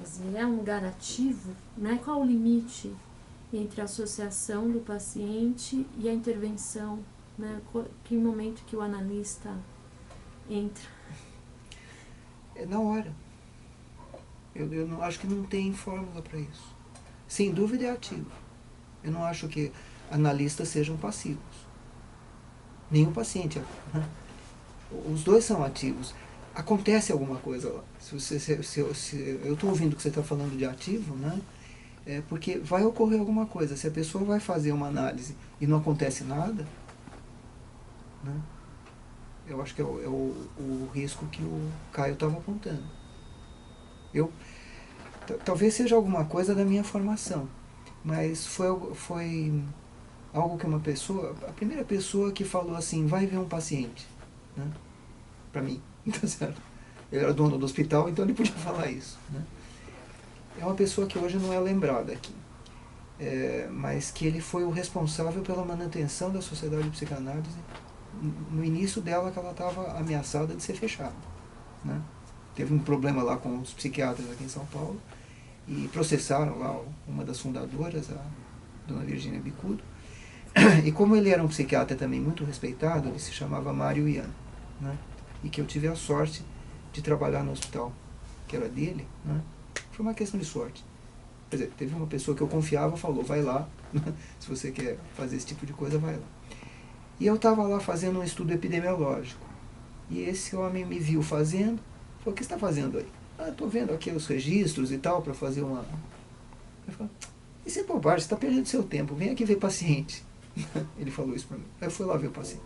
análise? É um lugar ativo? Né? Qual o limite entre a associação do paciente e a intervenção? Né? Que momento que o analista entra? É na hora. Eu não, acho que não tem fórmula para isso. Sem dúvida é ativo. Eu não acho que analistas sejam passivos. Nem o paciente. Né? Os dois são ativos. Acontece alguma coisa lá. Se eu estou ouvindo que você está falando de ativo, né? É porque vai ocorrer alguma coisa. Se a pessoa vai fazer uma análise e não acontece nada, né? Eu acho que o risco que o Caio estava apontando. Eu, talvez seja alguma coisa da minha formação, mas foi algo que uma pessoa, a primeira pessoa que falou assim, vai ver um paciente, né? Para mim, tá certo? Ele era dono do hospital, então ele podia falar isso, né? É uma pessoa que hoje não é lembrada aqui, mas que ele foi o responsável pela manutenção da Sociedade de Psicanálise no início dela, que ela estava ameaçada de ser fechada, né? Teve um problema lá com os psiquiatras aqui em São Paulo e processaram lá uma das fundadoras, a dona Virgínia Bicudo. E como ele era um psiquiatra também muito respeitado, ele se chamava Mário Ian, né? E que eu tive a sorte de trabalhar no hospital que era dele, né? Foi uma questão de sorte. Quer dizer, teve uma pessoa que eu confiava, falou, vai lá, se você quer fazer esse tipo de coisa, vai lá. E eu estava lá fazendo um estudo epidemiológico. E esse homem me viu fazendo, falou, o que você está fazendo aí? Ah, estou vendo aqui os registros e tal, para fazer uma... Eu falei, isso é bobagem, você está perdendo seu tempo, vem aqui ver paciente. Ele falou isso para mim. Aí eu fui lá ver o paciente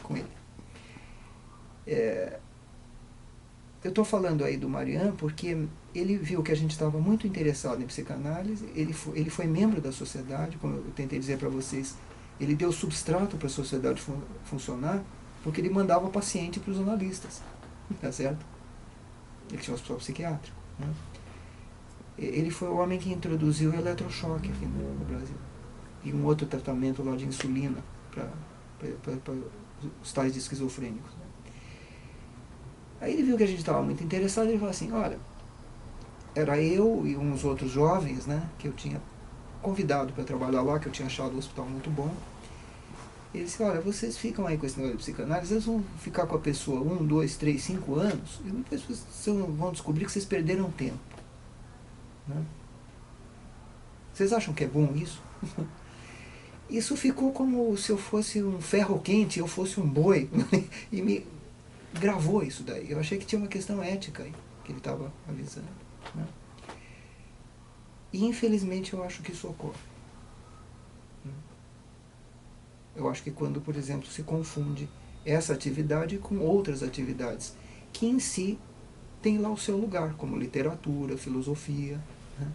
com ele. Eu estou falando aí do Marian porque ele viu que a gente estava muito interessado em psicanálise, ele foi membro da sociedade, como eu tentei dizer para vocês, ele deu substrato para a sociedade funcionar, porque ele mandava o paciente para os analistas, tá certo? Ele tinha um hospital psiquiátrico, né? Ele foi o homem que introduziu o eletrochoque aqui no Brasil, e um outro tratamento lá de insulina para os tais de esquizofrênicos. Aí ele viu que a gente estava muito interessado e ele falou assim, olha, era eu e uns outros jovens, né, que eu tinha convidado para trabalhar lá, que eu tinha achado o hospital muito bom. Ele disse, olha, vocês ficam aí com esse negócio de psicanálise, vocês vão ficar com a pessoa 1, 2, 3, 5 anos, e depois vocês vão descobrir que vocês perderam tempo. Né? Vocês acham que é bom isso? Isso ficou como se eu fosse um ferro quente, eu fosse um boi, e me gravou isso daí. Eu achei que tinha uma questão ética aí, que ele estava avisando. Né? E infelizmente eu acho que isso ocorre. Eu acho que quando, por exemplo, se confunde essa atividade com outras atividades, que em si tem lá o seu lugar, como literatura, filosofia, né?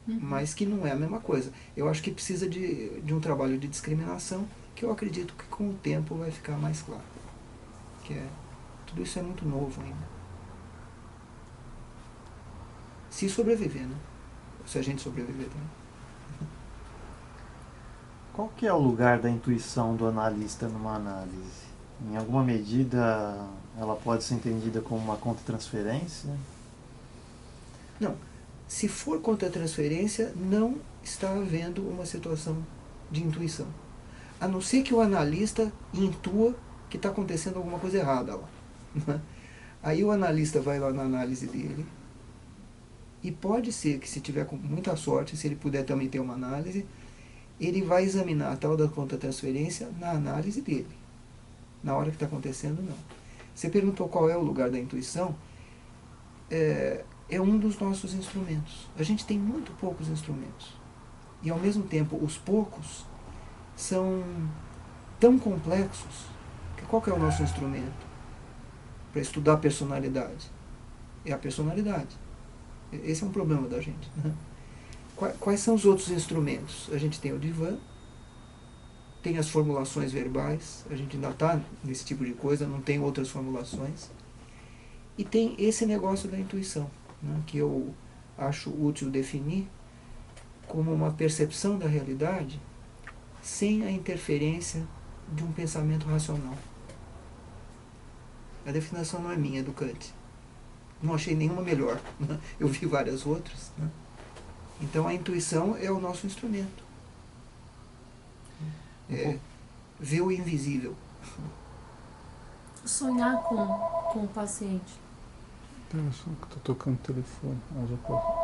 Mas que não é a mesma coisa. Eu acho que precisa de um trabalho de discriminação, que eu acredito que com o tempo vai ficar mais claro. Tudo isso é muito novo ainda. Se sobreviver, né? Se a gente sobreviver também. Qual que é o lugar da intuição do analista numa análise? Em alguma medida, ela pode ser entendida como uma contra-transferência? Não. Se for contra a transferência, não está havendo uma situação de intuição. A não ser que o analista intua que está acontecendo alguma coisa errada lá. Aí o analista vai lá na análise dele, e pode ser que, se tiver com muita sorte, se ele puder também ter uma análise, ele vai examinar a tal da contra-transferência na análise dele. Na hora que está acontecendo, não. Você perguntou qual é o lugar da intuição. É um dos nossos instrumentos. A gente tem muito poucos instrumentos. E, ao mesmo tempo, os poucos são tão complexos que qual que é o nosso instrumento para estudar a personalidade? É a personalidade. Esse é um problema da gente. Né? Quais são os outros instrumentos? A gente tem o divã, tem as formulações verbais, a gente ainda está nesse tipo de coisa, não tem outras formulações. E tem esse negócio da intuição, né, que eu acho útil definir como uma percepção da realidade sem a interferência de um pensamento racional. A definição não é minha, é do Kant. Não achei nenhuma melhor, né? Eu vi várias outras, né? Então a intuição é o nosso instrumento. É ver o invisível. Sonhar com o paciente. Espera só que tô tocando o telefone. Já posso.